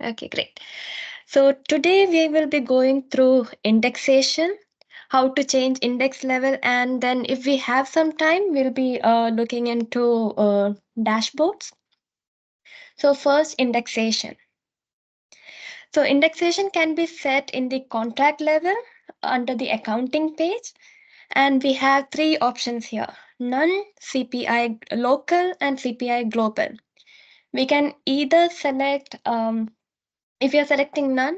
Okay, great. So today we will be going through indexation, how to change index level, and then if we have some time, we'll be looking into dashboards. So first, indexation. So indexation can be set in the contract level under the accounting page, and we have three options here: none, CPI local, and CPI global. We can either select, if you're selecting none,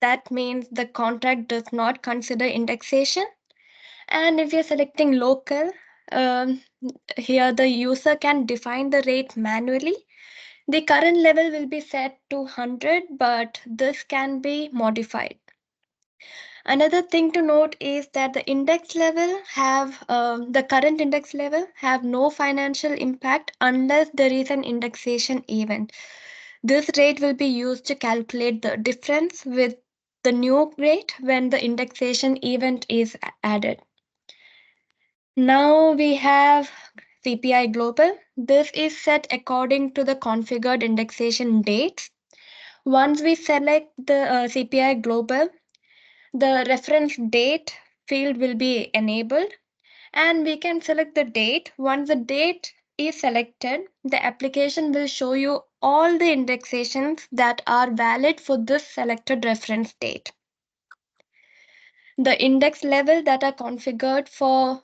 that means the contract does not consider indexation. And if you're selecting local, um, here the user can define the rate manually. The current level will be set to 100, but this can be modified. Another thing to note is that the current index level have no financial impact unless there is an indexation event. This rate will be used to calculate the difference with the new rate when the indexation event is added. Now we have CPI Global. This is set according to the configured indexation dates. Once we select the CPI Global, the reference date field will be enabled, and we can select the date. Once the date is selected, the application will show you all the indexations that are valid for this selected reference date. The index level that are configured for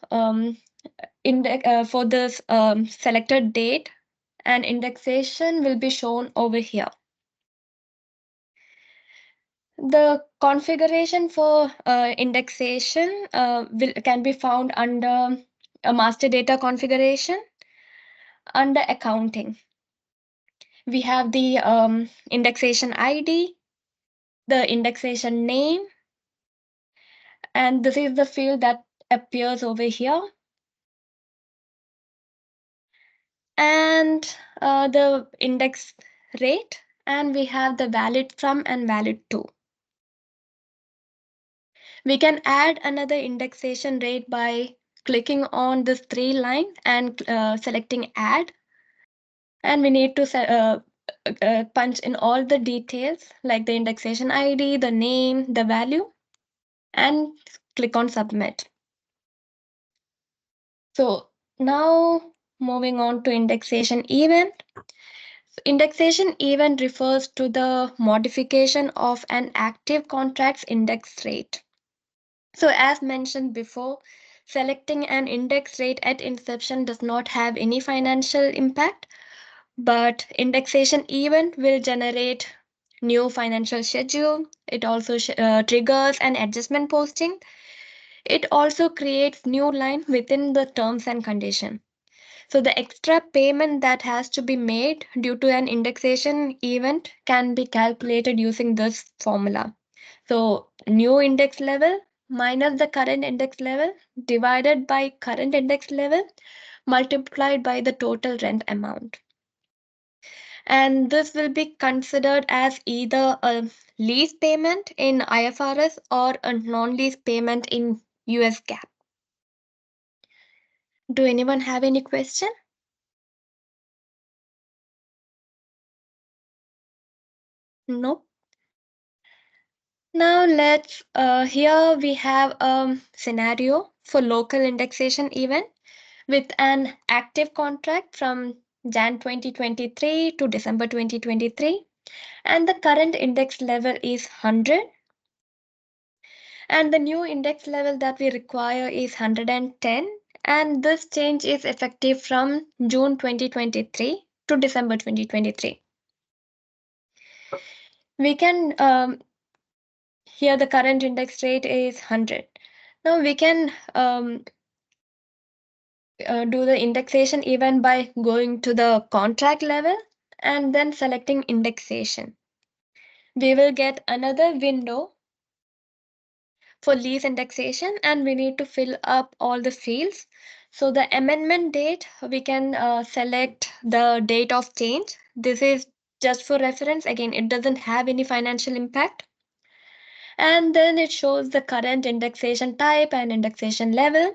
this selected date and indexation will be shown over here. The configuration for indexation can be found under a master data configuration under accounting. We have the indexation ID, the indexation name, and this is the field that appears over here. And the index rate, and we have the valid from and valid to. We can add another indexation rate by clicking on this three line and selecting add. And we need to punch in all the details like the indexation ID, the name, the value, and click on submit. So now moving on to indexation event. Indexation event refers to the modification of an active contract's index rate. So as mentioned before, selecting an index rate at inception does not have any financial impact, but indexation event will generate new financial schedule. It also triggers an adjustment posting. It also creates new line within the terms and condition. So the extra payment that has to be made due to an indexation event can be calculated using this formula. So new index level minus the current index level divided by current index level multiplied by the total rent amount. And this will be considered as either a lease payment in IFRS or a non-lease payment in US GAAP. Do anyone have any question? No. Now let's here we have a scenario for local indexation event with an active contract from Jan 2023 to December 2023, and the current index level is 100, and the new index level that we require is 110, and this change is effective from June 2023 to December 2023. We can here the current index rate is 100. Now we can do the indexation even by going to the contract level and then selecting indexation. We will get another window for lease indexation, and we need to fill up all the fields. So the amendment date, we can select the date of change. This is just for reference. Again, it doesn't have any financial impact. And then it shows the current indexation type and indexation level.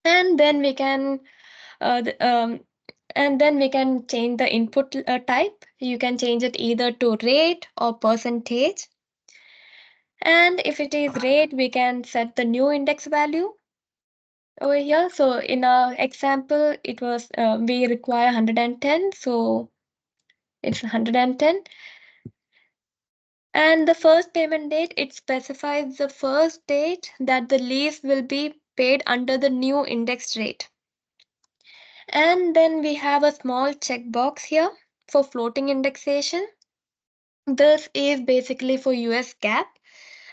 And then we can And then we can change the input type. You can change it either to rate or percentage. And if it is rate, we can set the new index value over here. So in our example, it was we require 110, so it's 110. And the first payment date, it specifies the first date that the lease will be paid under the new index rate. And then we have a small checkbox here for floating indexation. This is basically for US GAAP,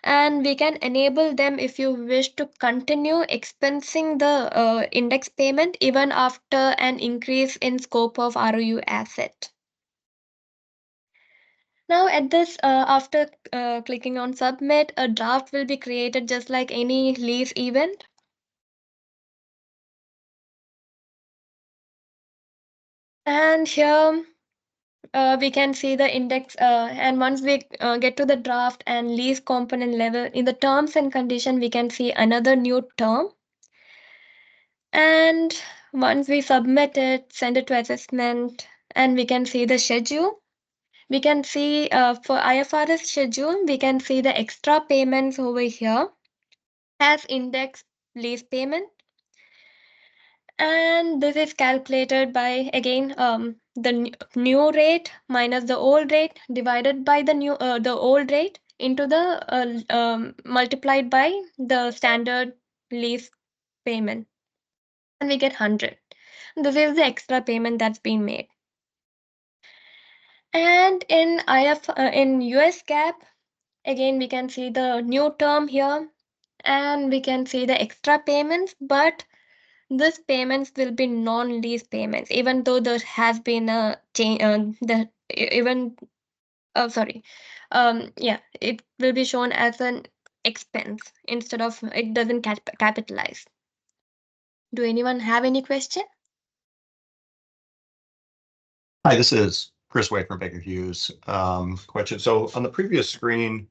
and we can enable them if you wish to continue expensing the index payment even after an increase in scope of ROU asset. Now at this, after clicking on submit, a draft will be created just like any lease event. And here we can see the index, and once we get to the draft and lease component level, in the terms and condition, we can see another new term. And once we submit it, send it to assessment, and we can see the schedule. We can see for IFRS schedule, we can see the extra payments over here as index lease payment. And this is calculated by, again, the new rate minus the old rate divided by the old rate into the multiplied by the standard lease payment, and we get 100. This is the extra payment that's been made. And in in US GAAP, again we can see the new term here, and we can see the extra payments, but these payments will be non-lease payments, even though there has been a change. Even sorry, yeah, it will be shown as an expense instead of, it doesn't capitalize. Do anyone have any question? Hi, this is Chris Way from Baker Hughes. Question. So on the previous screen,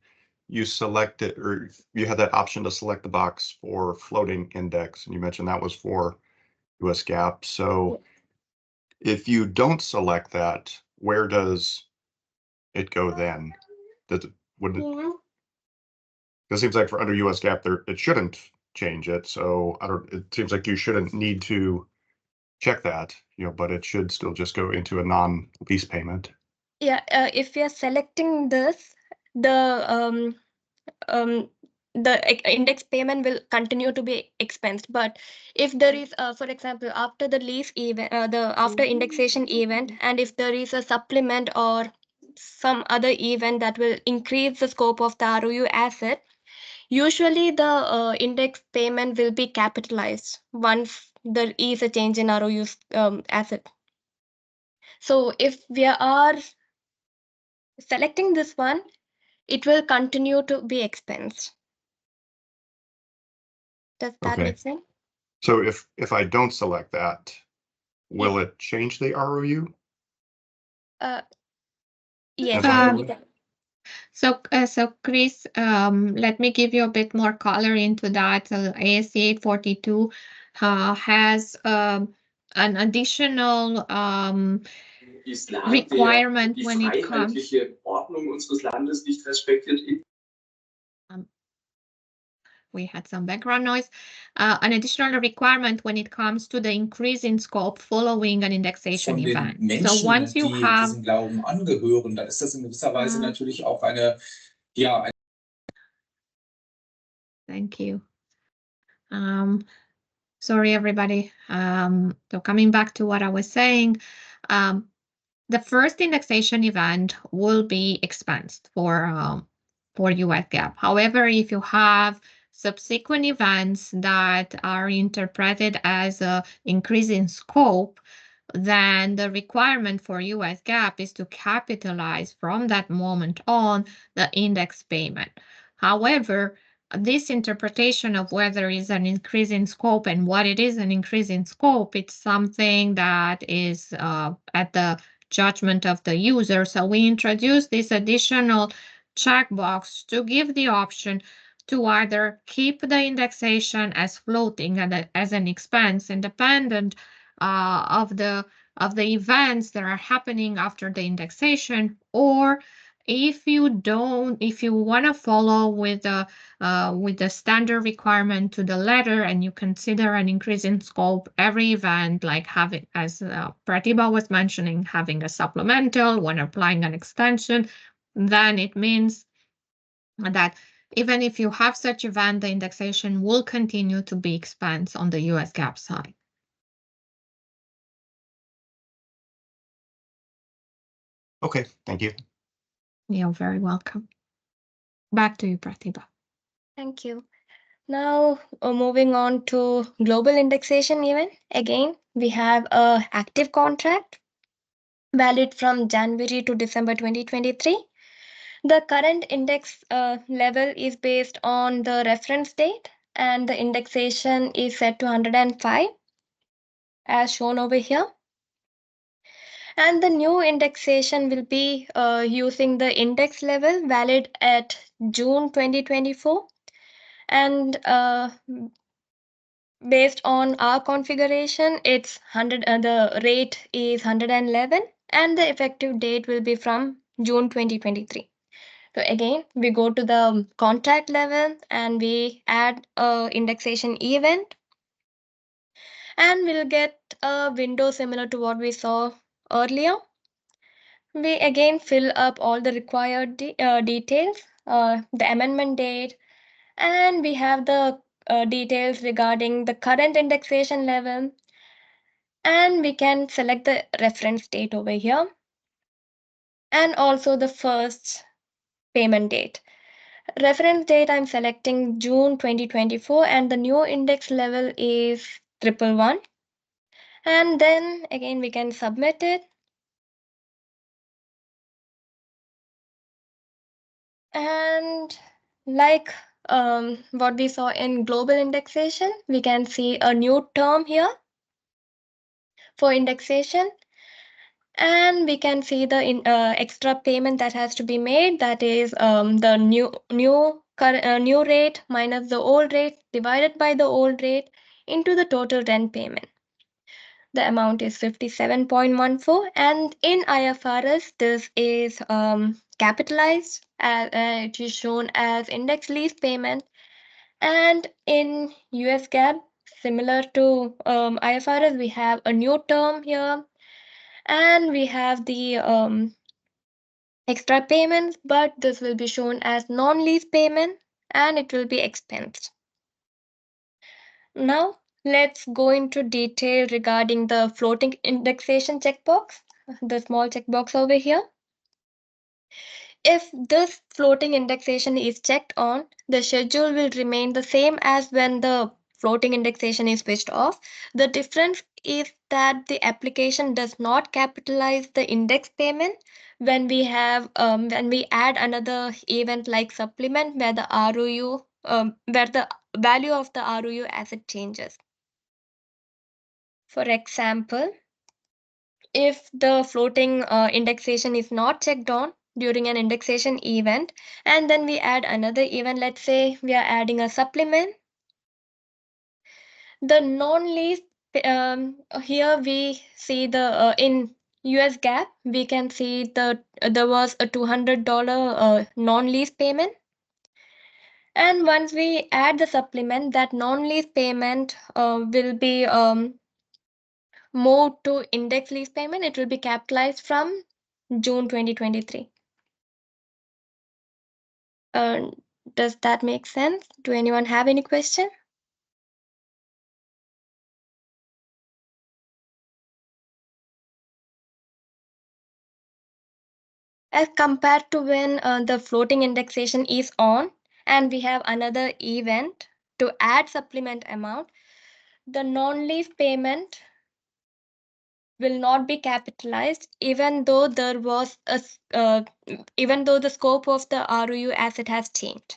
you selected, or you had that option to select the box for floating index, and you mentioned that was for US GAAP. So if you don't select that, where does it go then? Does it, would it, it seems like for under US GAAP, there it shouldn't change it. So I don't, it seems like you shouldn't need to check that, but it should still just go into a non-lease payment. Yeah, if we are selecting this, the um, index payment will continue to be expensed. But if there is, for example, after the lease event, the after indexation event, and if there is a supplement or some other event that will increase the scope of the ROU asset, usually the index payment will be capitalized once there is a change in ROU asset. So if we are selecting this one, it will continue to be expensed. Does that Okay. make sense? So if I don't select that, will it change the ROU? Yes. So Chris, let me give you a bit more color into that. ASC 842 has an additional requirement when it comes. We had some background noise. An additional requirement when it comes to the increase in scope following an indexation event. So once you have diesem Glauben angehören, dann ist das in gewisser Weise natürlich auch Thank you. Sorry, everybody. So coming back to what I was saying, the first indexation event will be expensed for US GAAP. However, if you have subsequent events that are interpreted as an increase in scope, then the requirement for US GAAP is to capitalize from that moment on the index payment. However, this interpretation of whether it's an increase in scope and what it is an increase in scope, it's something that is at the judgment of the user. So we introduce this additional checkbox to give the option to either keep the indexation as floating and as an expense independent of the of the events that are happening after the indexation, or if you want to follow with the standard requirement to the letter, and you consider an increase in scope every event, like having, as Pratibha was mentioning, having a supplemental when applying an extension, then it means that even if you have such event, the indexation will continue to be expensed on the US GAAP side. Okay, thank you. You're very welcome. Back to you, Pratibha. Thank you. Now, moving on to global indexation event. Again, we have a active contract valid from January to December 2023. The current index level is based on the reference date, and the indexation is set to 105 as shown over here. And the new indexation will be using the index level valid at June 2024. And based on our configuration, it's 100. The rate is 111, and the effective date will be from June 2023. So again, we go to the contract level and we add a indexation event, and we'll get a window similar to what we saw earlier. We again fill up all the required details, the amendment date, and we have the details regarding the current indexation level, and we can select the reference date over here, and also the first payment date. Reference date, I'm selecting June 2024, and the new index level is 111. And then again, we can submit it. And like what we saw in global indexation, we can see a new term here for indexation. And we can see the extra payment that has to be made. That is the new rate minus the old rate divided by the old rate into the total rent payment. The amount is 57.14, and in IFRS, this is capitalized. It is shown as index lease payment, and in US GAAP, similar to IFRS, we have a new term here, and we have the extra payments, but this will be shown as non-lease payment, and it will be expensed. Now, let's go into detail regarding the floating indexation checkbox, the small checkbox over here. If this floating indexation is checked on, the schedule will remain the same as when the floating indexation is switched off. The difference is that the application does not capitalize the index payment when we add another event like supplement where the ROU where the value of the ROU asset changes. For example, if the floating indexation is not checked on during an indexation event, and then we add another event, let's say we are adding a supplement, the non-lease, here we see the in US GAAP, we can see there was a $200 non-lease payment. And once we add the supplement, that non-lease payment will be moved to index lease payment. It will be capitalized from June 2023. Uh, does that make sense? Do anyone have any question? As compared to when the floating indexation is on and we have another event to add supplement amount, the non-lease payment will not be capitalized even though even though the scope of the ROU asset has changed.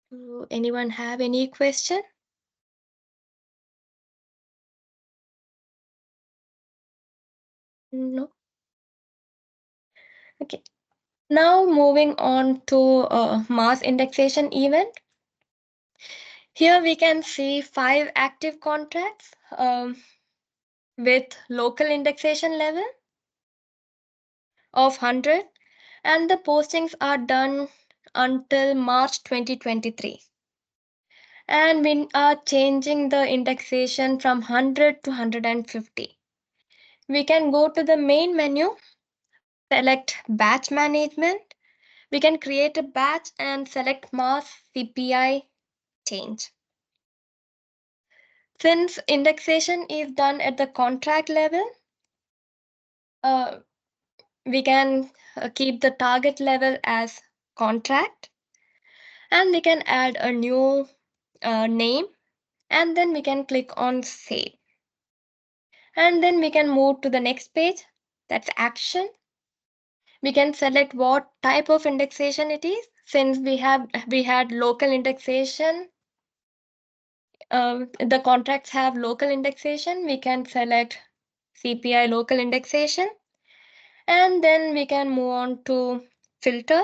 Do anyone have any question? No. Okay. Now moving on to mass indexation event. Here we can see 5 active contracts with local indexation level of 100, and the postings are done until March 2023. And we are changing the indexation from 100 to 150. We can go to the main menu, select batch management. We can create a batch and select mass CPI change. Since indexation is done at the contract level, we can keep the target level as contract, and we can add a new name, and then we can click on save. And then we can move to the next page, that's action. We can select what type of indexation it is. Since we had local indexation, the contracts have local indexation, we can select CPI local indexation, and then we can move on to filters.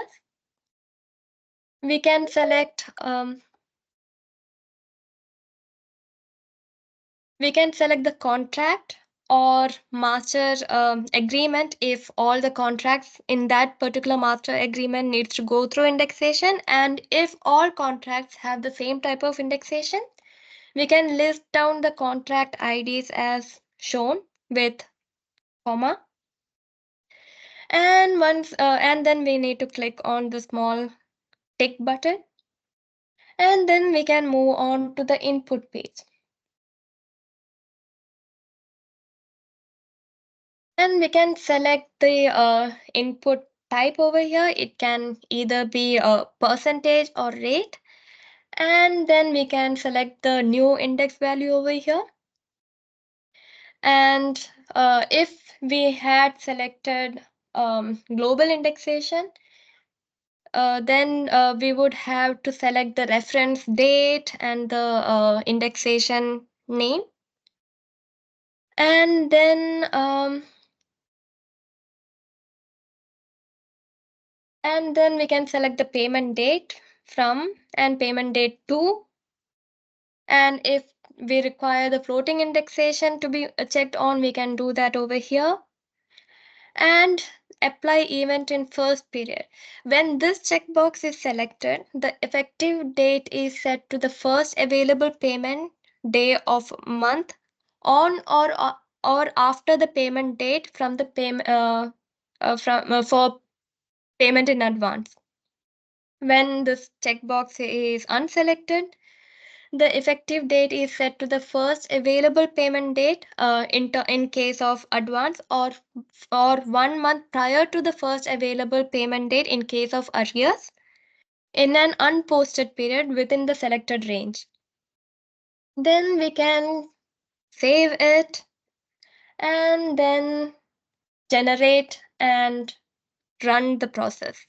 We can select the contract or master agreement if all the contracts in that particular master agreement needs to go through indexation, and if all contracts have the same type of indexation, we can list down the contract IDs as shown with comma. And then we need to click on the small tick button, and then we can move on to the input page. And we can select the input type over here. It can either be a percentage or rate. And then we can select the new index value over here. And if we had selected global indexation, then we would have to select the reference date and the indexation name. And then we can select the payment date from and payment date to. And if we require the floating indexation to be checked on, we can do that over here. And apply event in first period. When this checkbox is selected, the effective date is set to the first available payment day of month on or after the payment date from the for payment in advance. When this checkbox is unselected, the effective date is set to the first available payment date in case of advance, or 1 month prior to the first available payment date in case of arrears, in an unposted period within the selected range. Then we can save it and then generate and run the process.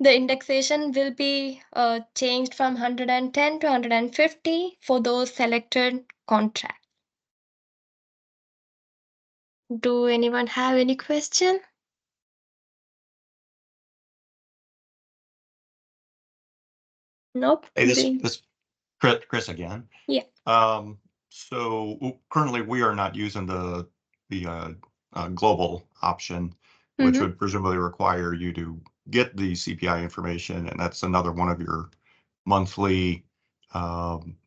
The indexation will be changed from 110 to 150 for those selected contracts. Do anyone have any question? Nope. Hey, this Chris again. Yeah. So currently we are not using the global option, which would presumably require you to get the CPI information, and that's another one of your monthly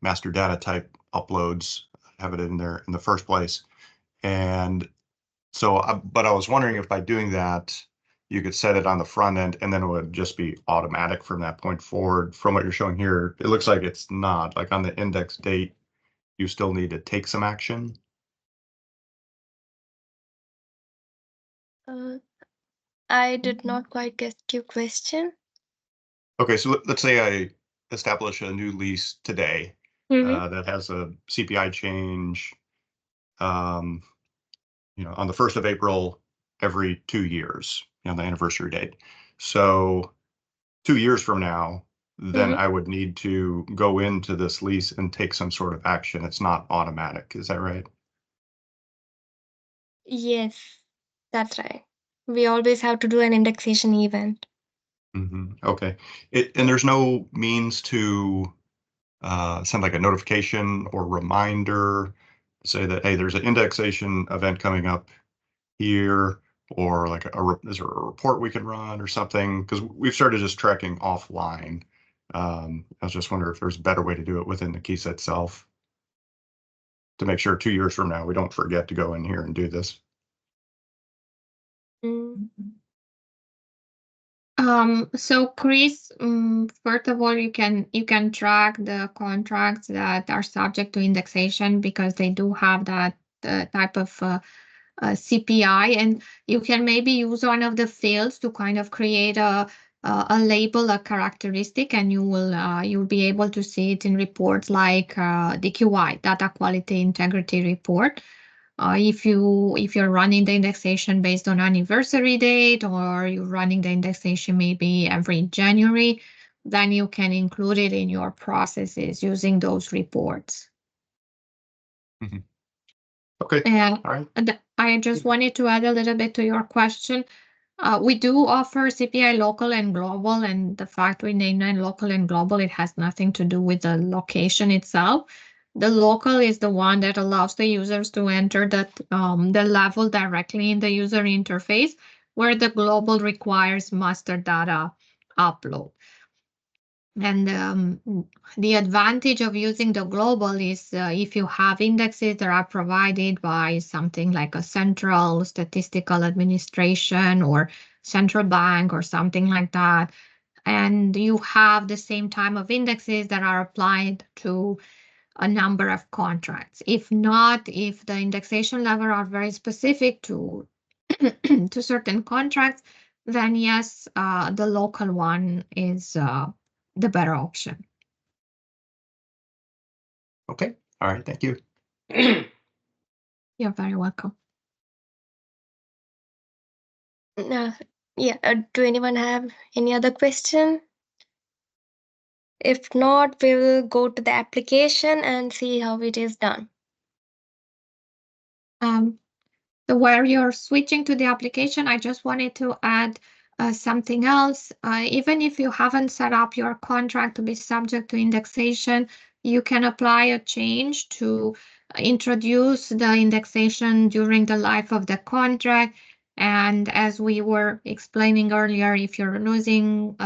master data type uploads. Have it in there in the first place, and so, but I was wondering if by doing that, you could set it on the front end and then it would just be automatic from that point forward. From what you're showing here, it looks like it's not. Like on the index date, you still need to take some action. I did not quite get your question. Okay, so let's say I establish a new lease today that has a CPI change, on the 1st of April every 2 years, on the anniversary date. So 2 years from now, then I would need to go into this lease and take some sort of action. It's not automatic. Is that right? Yes, that's right. We always have to do an indexation event. Okay. And there's no means to send like a notification or reminder, say that, hey, there's an indexation event coming up here, or like is there a report we can run or something? Because we've started just tracking offline. I was just wondering if there's a better way to do it within Nakisa itself to make sure 2 years from now we don't forget to go in here and do this. So Chris, first of all, you can track the contracts that are subject to indexation because they do have that type of CPI, and you can maybe use one of the fields to kind of create a label, a characteristic, and you'll be able to see it in reports like DQI, Data Quality Integrity Report. If you're running the indexation based on anniversary date, or you're running the indexation maybe every January, then you can include it in your processes using those reports. Okay. And all right. I just wanted to add a little bit to your question. We do offer CPI local and global, and the fact we name it local and global, it has nothing to do with the location itself. The local is the one that allows the users to enter the level directly in the user interface, where the global requires master data upload. And the advantage of using the global is if you have indexes that are provided by something like a central statistical administration or central bank or something like that, and you have the same type of indexes that are applied to a number of contracts. If not, if the indexation level are very specific to to certain contracts, then yes, the local one is the better option. Okay. All right. Thank you. You're very welcome. Yeah, do anyone have any other question? If not, we will go to the application and see how it is done. So where you're switching to the application, I just wanted to add something else. Even if you haven't set up your contract to be subject to indexation, you can apply a change to introduce the indexation during the life of the contract. And as we were explaining earlier, if you're using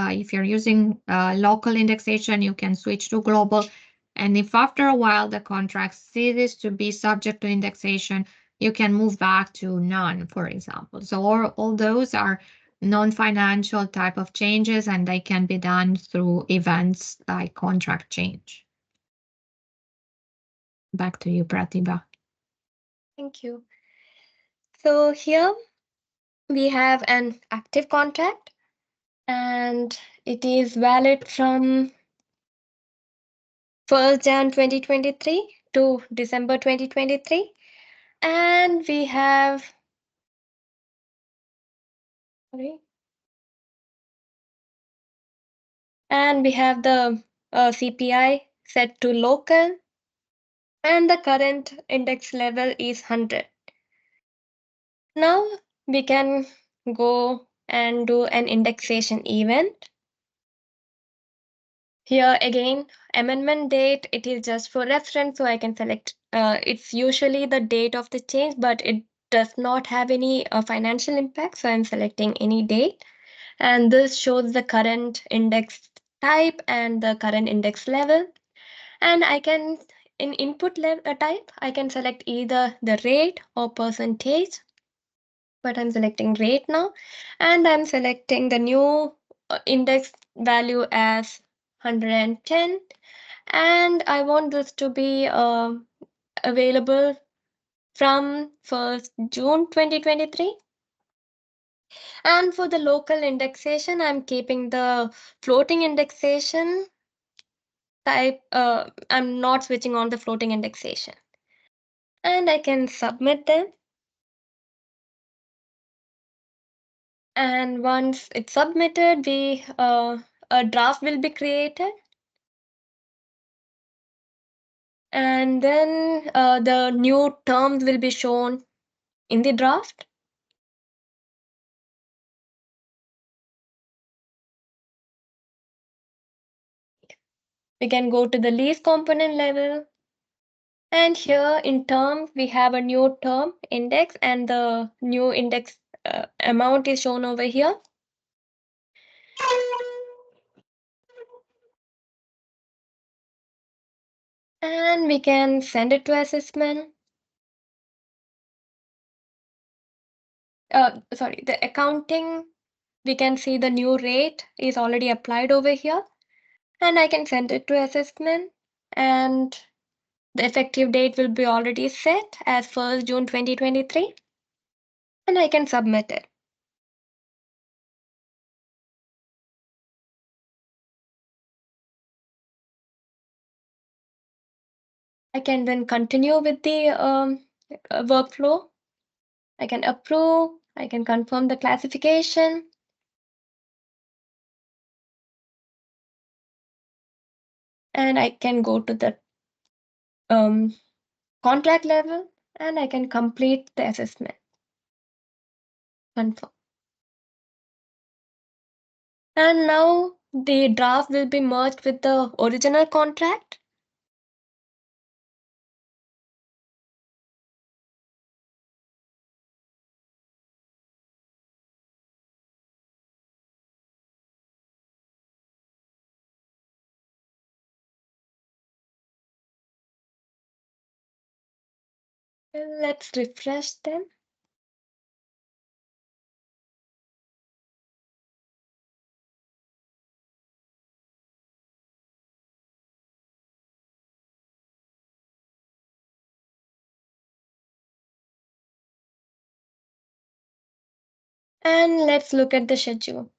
local indexation, you can switch to global. And if after a while the contract ceases to be subject to indexation, you can move back to none, for example. So all those are non-financial type of changes, and they can be done through events like contract change. Back to you, Pratibha. Thank you. So here we have an active contract, and it is valid from 1st Jan 2023 to December 2023. And we have, the CPI set to local, and the current index level is 100. Now we can go and do an indexation event. Here again, amendment date, it is just for reference, so I can select, it's usually the date of the change, but it does not have any financial impact, so I'm selecting any date. And this shows the current index type and the current index level. And I can, in input type, I can select either the rate or percentage, but I'm selecting rate now, and I'm selecting the new index value as 110, and I want this to be available from 1st June 2023. And for the local indexation, I'm keeping the floating indexation type. I'm not switching on the floating indexation, and I can submit them. And once it's submitted, a draft will be created, and then the new terms will be shown in the draft. We can go to the lease component level. And here in term, we have a new term index, and the new index amount is shown over here. And we can send it to assessment. Sorry, the accounting, we can see the new rate is already applied over here. And I can send it to assessment. And the effective date will be already set as 1st June 2023. And I can submit it. I can then continue with the workflow. I can approve, I can confirm the classification. And I can go to the contract level and I can complete the assessment. Confirm. And now the draft will be merged with the original contract. Let's refresh them. And let's look at the schedule.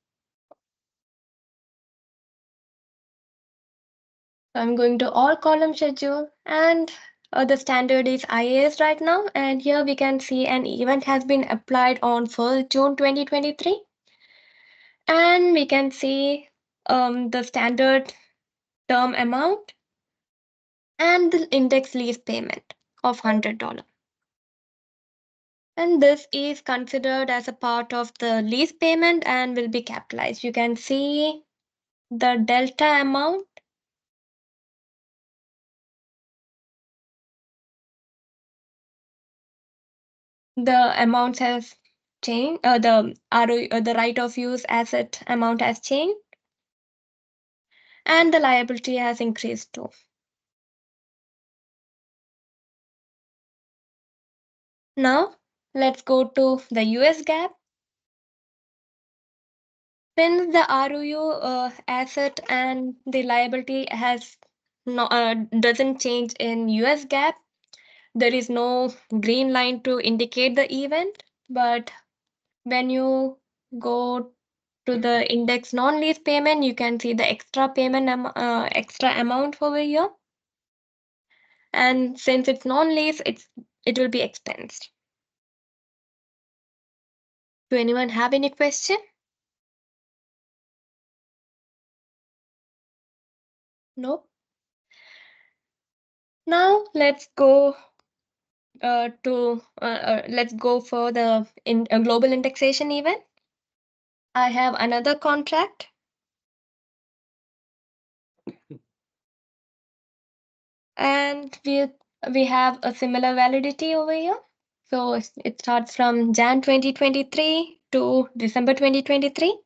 I'm going to all column schedule, and the standard is IAS right now. And here we can see an event has been applied on 1st June 2023. And we can see the standard term amount and the index lease payment of $100. And this is considered as a part of the lease payment and will be capitalized. You can see the delta amount. The amount has changed. The RO, the right of use asset amount has changed, and the liability has increased too. Now let's go to the US GAAP. Since the ROU asset and the liability has doesn't change in US GAAP, there is no green line to indicate the event. But when you go to the index non-lease payment, you can see the extra payment extra amount over here. And since it's non-lease, it will be expensed. Do anyone have any question? No. Now let's go let's go for the global indexation event. I have another contract. And we have a similar validity over here. So it starts from Jan 2023 to December 2023.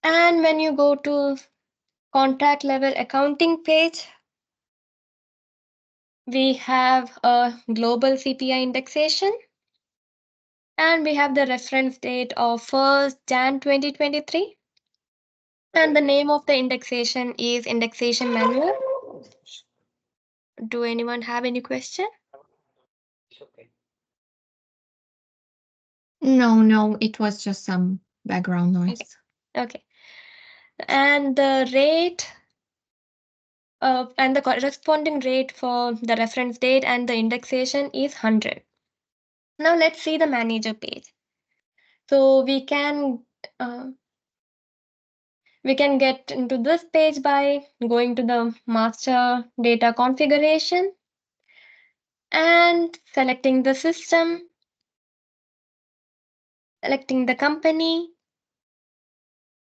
And when you go to contract level accounting page, we have a global CPI indexation. And we have the reference date of 1st Jan 2023. And the name of the indexation is indexation manual. Do anyone have any question? No, it was just some background noise. Okay. And the rate and the corresponding rate for the reference date and the indexation is 100. Now let's see the manager page. So we can get into this page by going to the master data configuration and selecting the system, selecting the company,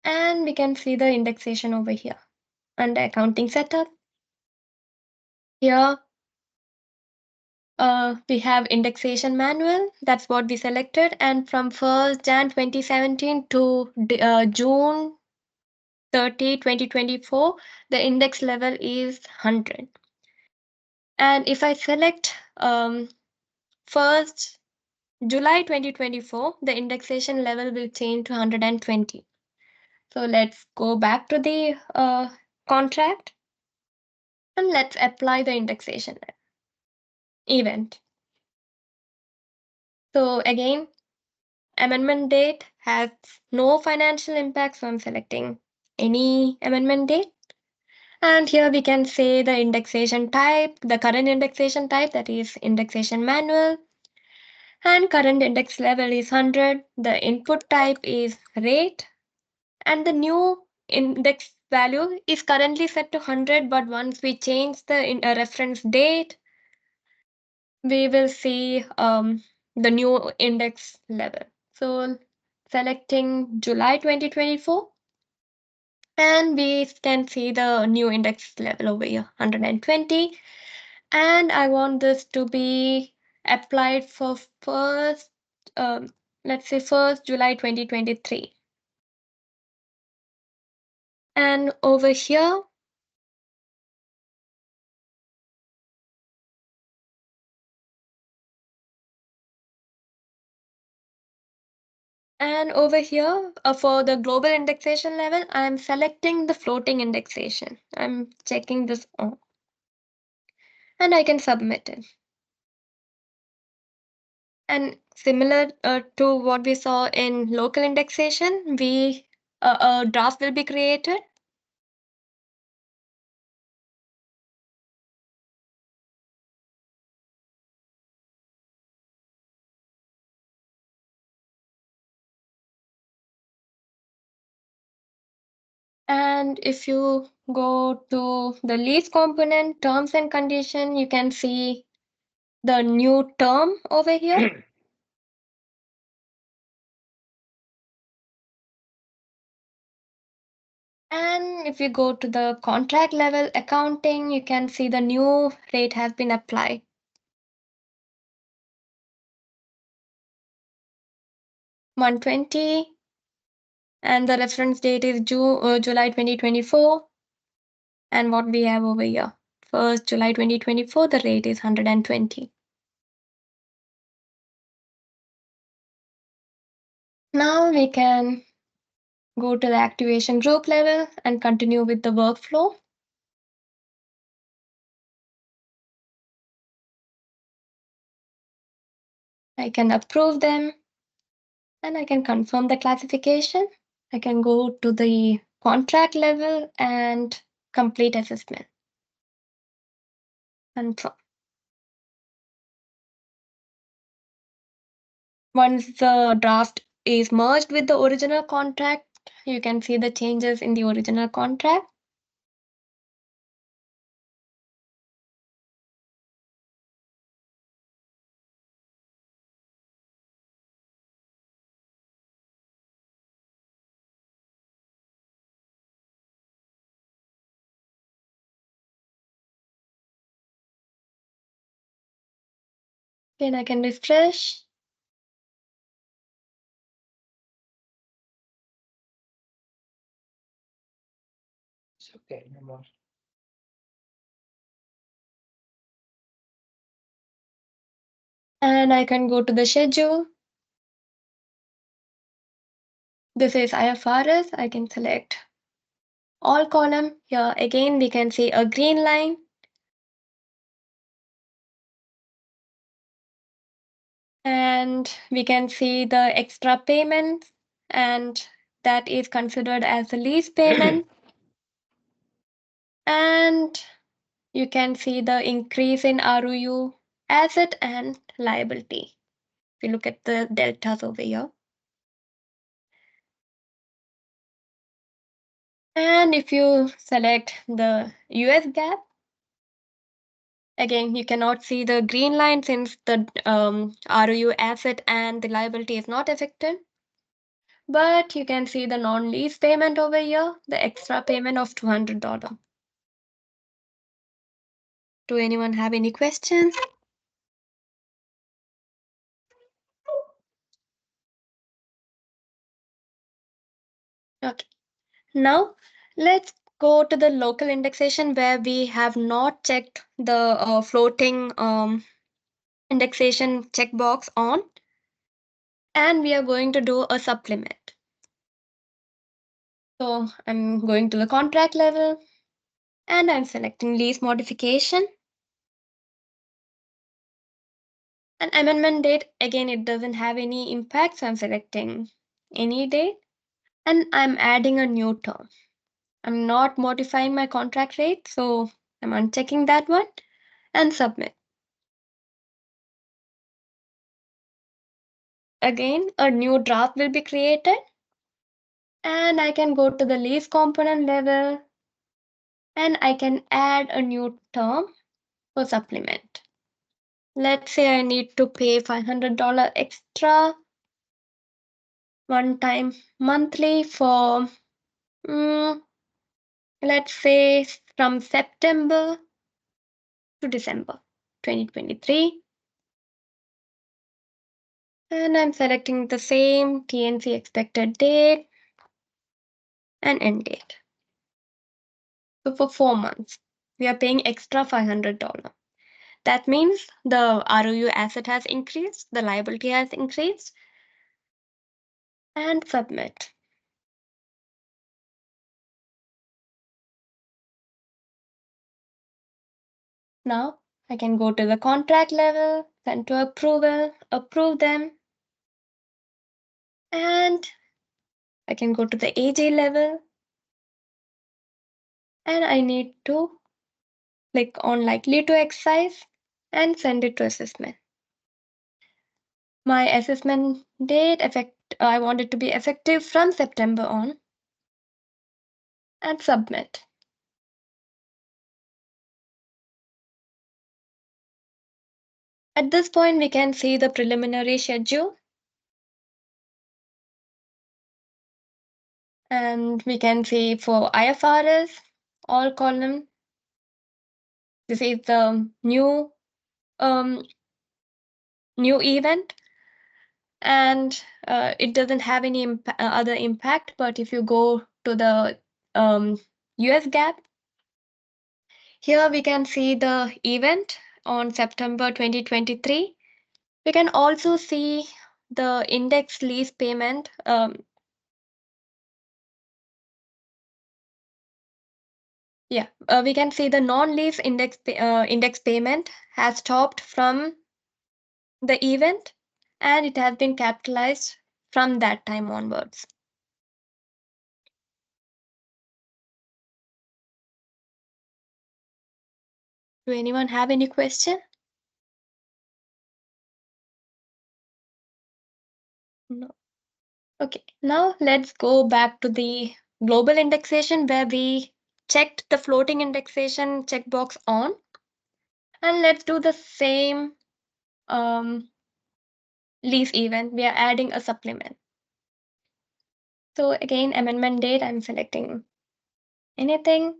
and we can see the indexation over here. under accounting setup. Here, we have indexation manual. That's what we selected. And from 1st Jan 2017 to June 30, 2024, the index level is 100. And if I select 1st July 2024, the indexation level will change to 120. So let's go back to the contract and let's apply the indexation event. So again, amendment date has no financial impact, so I'm selecting any amendment date. And here we can say the indexation type, the current indexation type, that is indexation manual, and current index level is 100. The input type is rate, and the new index value is currently set to 100, but once we change the reference date, we will see the new index level. So selecting July 2024, and we can see the new index level over here, 120. And I want this to be applied for first, let's say 1st July 2023. And over here, for the global indexation level, I'm selecting the floating indexation. I'm checking this on. And I can submit it. And similar to what we saw in local indexation, a draft will be created. And if you go to the lease component, terms and condition, you can see the new term over here. And if you go to the contract level accounting, you can see the new rate has been applied. $120, and the reference date is July 2024. And what we have over here, 1st July 2024, the rate is 120. Now we can go to the activation group level and continue with the workflow. I can approve them, and I can confirm the classification. I can go to the contract level and complete assessment. Confirm. Once the draft is merged with the original contract, you can see the changes in the original contract. Then I can refresh. It's okay, no more. And I can go to the schedule. This is IFRS. I can select all column. Here again, we can see a green line. And we can see the extra payment, and that is considered as a lease payment. And you can see the increase in ROU asset and liability. If you look at the deltas over here. And if you select the US GAAP, again, you cannot see the green line since the ROU asset and the liability is not affected. But you can see the non-lease payment over here, the extra payment of $200. Do anyone have any questions? Okay. Now let's go to the local indexation where we have not checked the floating indexation checkbox on, and we are going to do a supplement. So I'm going to the contract level and I'm selecting lease modification. And amendment date, again, it doesn't have any impact, so I'm selecting any date and I'm adding a new term. I'm not modifying my contract rate, so I'm unchecking that one and submit. Again, a new draft will be created and I can go to the lease component level and I can add a new term for supplement. Let's say I need to pay $500 extra one time monthly for, let's say from September to December 2023. And I'm selecting the same TNC expected date and end date. So for 4 months, we are paying extra $500. That means the ROU asset has increased, the liability has increased, and submit. Now I can go to the contract level, send to approval, approve them, and I can go to the AG level, and I need to click on likely to excise and send it to assessment. My assessment date I want it to be effective from September on, and submit. At this point, we can see the preliminary schedule, and we can see for IFRS, all column. This is the new event, and it doesn't have any other impact. But if you go to the US GAAP, here we can see the event on September 2023. We can also see the index lease payment. We can see the non-lease index payment has stopped from the event, and it has been capitalized from that time onwards. Do anyone have any question? No. Okay, now let's go back to the global indexation where we checked the floating indexation checkbox on. And let's do the same lease event. We are adding a supplement. So again, amendment date, I'm selecting anything.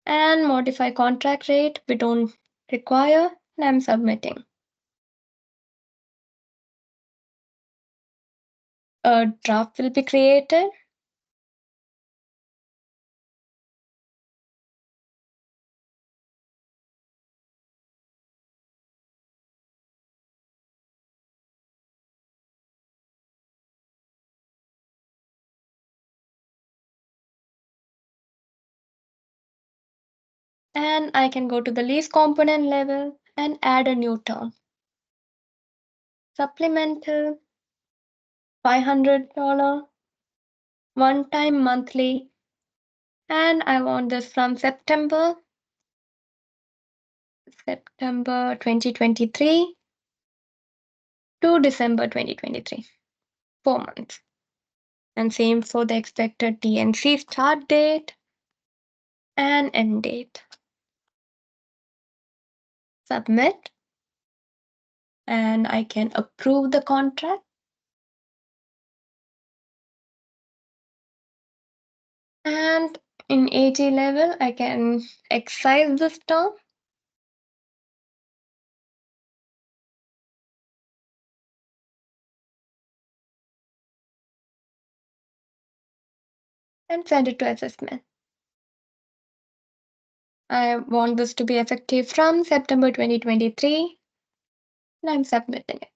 And modify contract rate, we don't require, and I'm submitting. A draft will be created. And I can go to the lease component level and add a new term. Supplemental, $500, one time monthly. And I want this from September 2023 to December 2023, 4 months. And same for the expected TNC start date and end date. Submit. And I can approve the contract. And in AG level, I can excise this term and send it to assessment. I want this to be effective from September 2023, and I'm submitting it.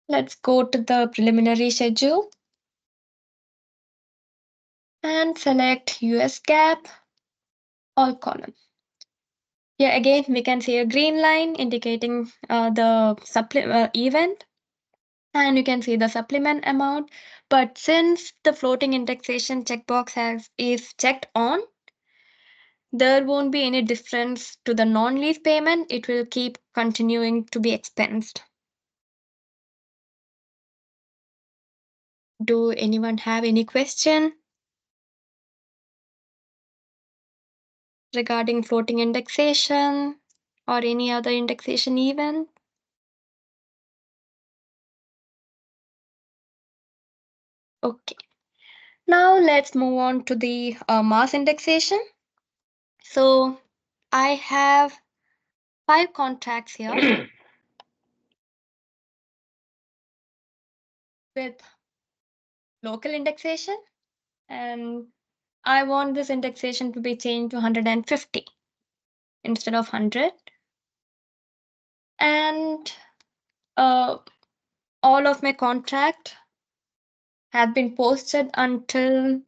Let's go to the preliminary schedule and select US GAAP, all column. Here again, we can see a green line indicating the event, and you can see the supplement amount. But since the floating indexation checkbox is checked on, there won't be any difference to the non-lease payment. It will keep continuing to be expensed. Do anyone have any question regarding floating indexation or any other indexation event? Okay. Now let's move on to the mass indexation. So I have 5 contracts here with local indexation, and I want this indexation to be changed to 150 instead of 100. And all of my contract have been posted until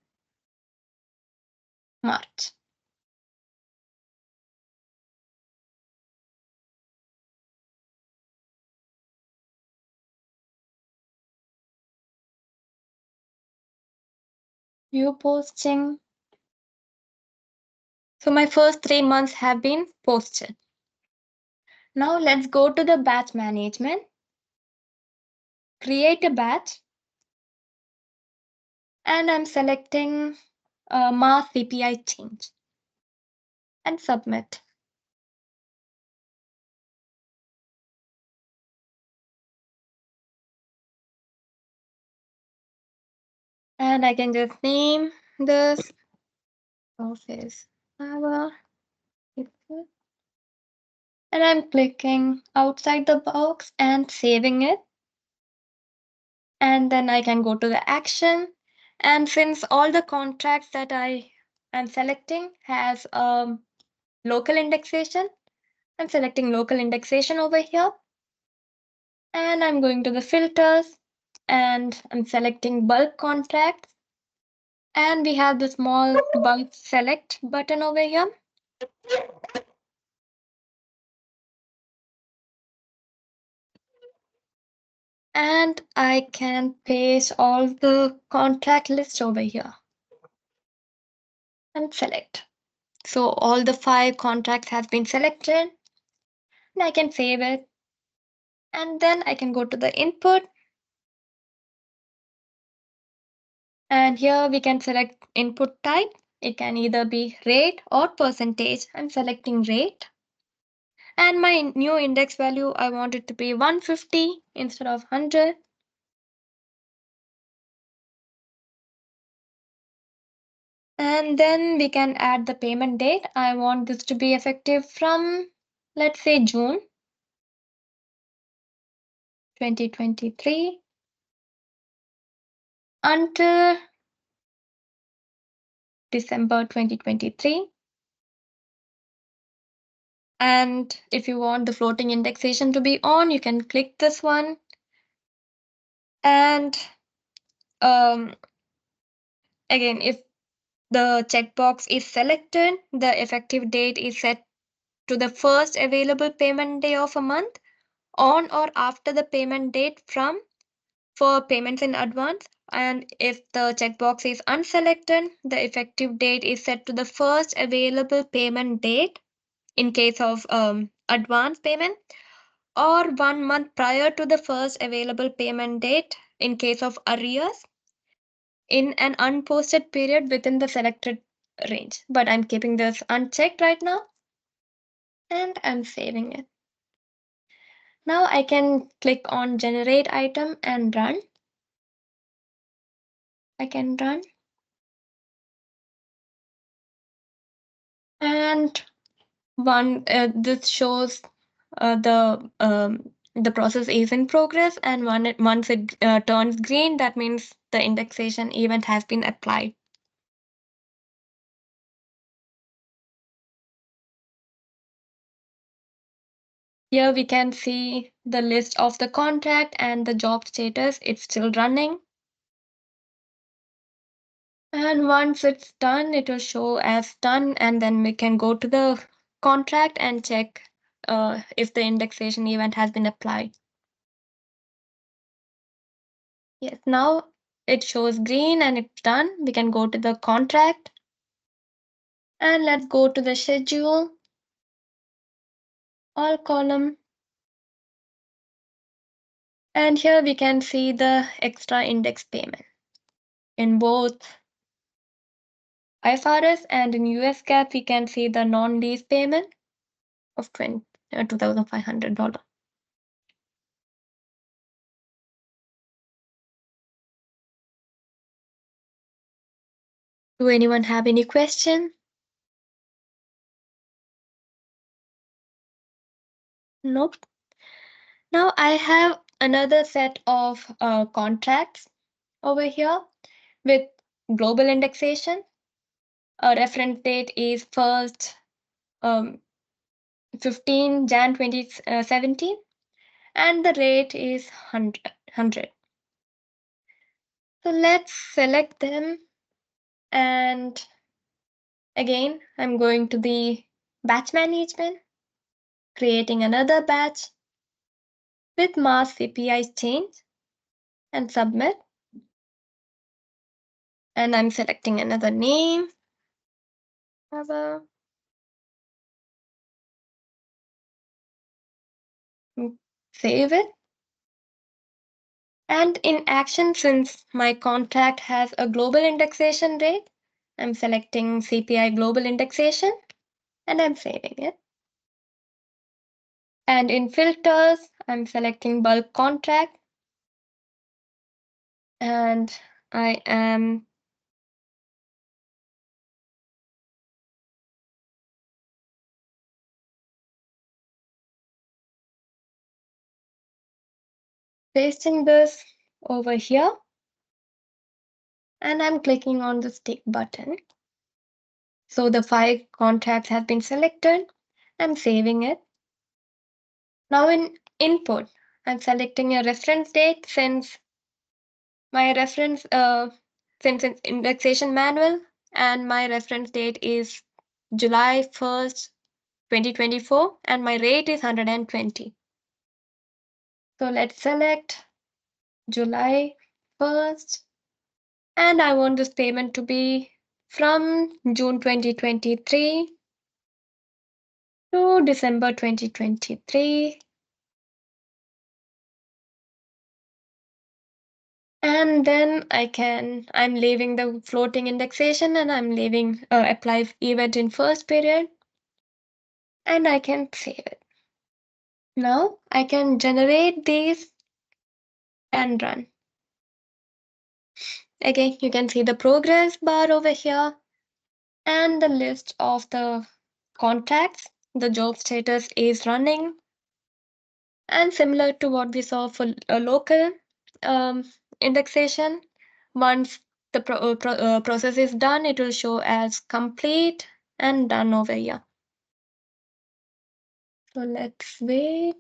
March. View posting. So my first 3 months have been posted. Now let's go to the batch management. Create a batch. And I'm selecting mass CPI change and submit. And I can just name this office hour. And I'm clicking outside the box and saving it. And then I can go to the action. And since all the contracts that I am selecting has local indexation, I'm selecting local indexation over here. And I'm going to the filters and I'm selecting bulk contracts. And we have the small bulk select button over here. And I can paste all the contract list over here and select. So all the 5 contracts have been selected, and I can save it. And then I can go to the input. And here we can select input type. It can either be rate or percentage. I'm selecting rate. And my new index value, I want it to be 150 instead of 100. And then we can add the payment date. I want this to be effective from, let's say, June 2023 until December 2023. And if you want the floating indexation to be on, you can click this one. And again, if the checkbox is selected, the effective date is set to the first available payment day of a month on or after the payment date for payments in advance. And if the checkbox is unselected, the effective date is set to the first available payment date in case of advance payment, or 1 month prior to the first available payment date in case of arrears in an unposted period within the selected range. But I'm keeping this unchecked right now and I'm saving it. Now I can click on generate item and run. I can run. And this shows the the process is in progress, and once it turns green, that means the indexation event has been applied. Here we can see the list of the contract and the job status. It's still running. And once it's done, it will show as done, and then we can go to the contract and check if the indexation event has been applied. Yes, now it shows green and it's done. We can go to the contract and let's go to the schedule, all column. And here we can see the extra index payment. In both IFRS and in US GAAP, we can see the non-lease payment of $2,500. Do anyone have any question? Nope. Now I have another set of contracts over here with global indexation. A reference date is 1st 15 Jan 2017, and the rate is 100. So let's select them, and again I'm going to the batch management, creating another batch with mass CPI change and submit. And I'm selecting another name. Save it. And in action, since my contract has a global indexation rate, I'm selecting CPI global indexation and I'm saving it. And in filters, I'm selecting bulk contract and I am pasting this over here and I'm clicking on the stick button. So the 5 contracts have been selected. I'm saving it. Now in input, I'm selecting a reference date since my reference, since it's indexation manual and my reference date is July 1st, 2024 and my rate is 120. So let's select July 1st and I want this payment to be from June 2023 to December 2023. And then I'm leaving the floating indexation and I'm leaving apply event in first period and I can save it. Now I can generate these and run. Again, you can see the progress bar over here and the list of the contacts. The job status is running. And similar to what we saw for a local indexation, once the process is done, it will show as complete and done over here. So let's wait.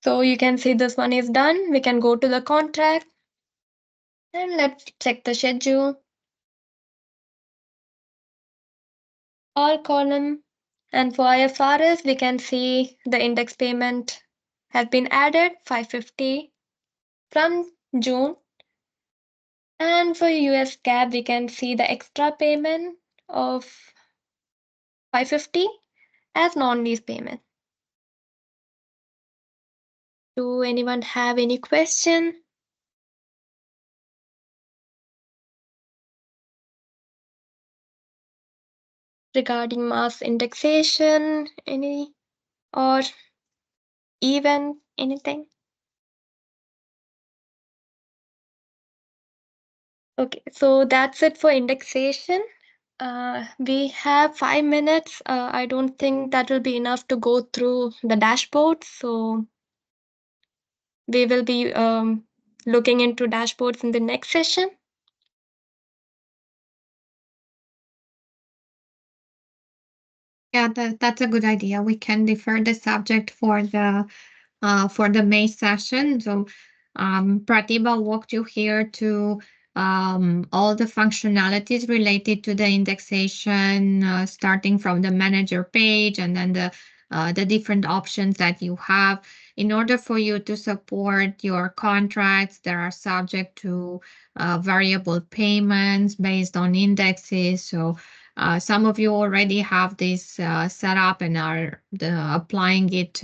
So you can see this one is done. We can go to the contract and let's check the schedule. All column. And for IFRS, we can see the index payment has been added 550 from June. And for US GAAP, we can see the extra payment of 550 as non-lease payment. Do anyone have any question? Regarding mass indexation, any or even anything? Okay, so that's it for indexation. We have 5 minutes. I don't think that will be enough to go through the dashboard. So we will be looking into dashboards in the next session. Yeah, that's a good idea. We can defer the subject for the May session. So Pratibha walked you here to all the functionalities related to the indexation, starting from the manager page and then the different options that you have. In order for you to support your contracts that are subject to variable payments based on indexes. So some of you already have this set up and are applying it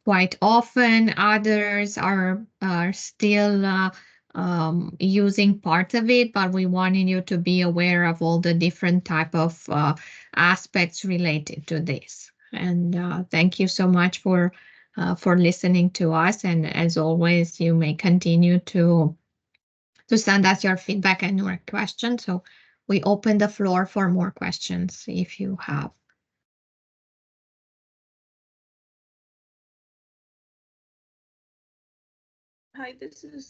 quite often. Others are still using parts of it, but we wanted you to be aware of all the different type of aspects related to this. And thank you so much for listening to us. And as always, you may continue to send us your feedback and your questions. So we open the floor for more questions if you have. Hi, this is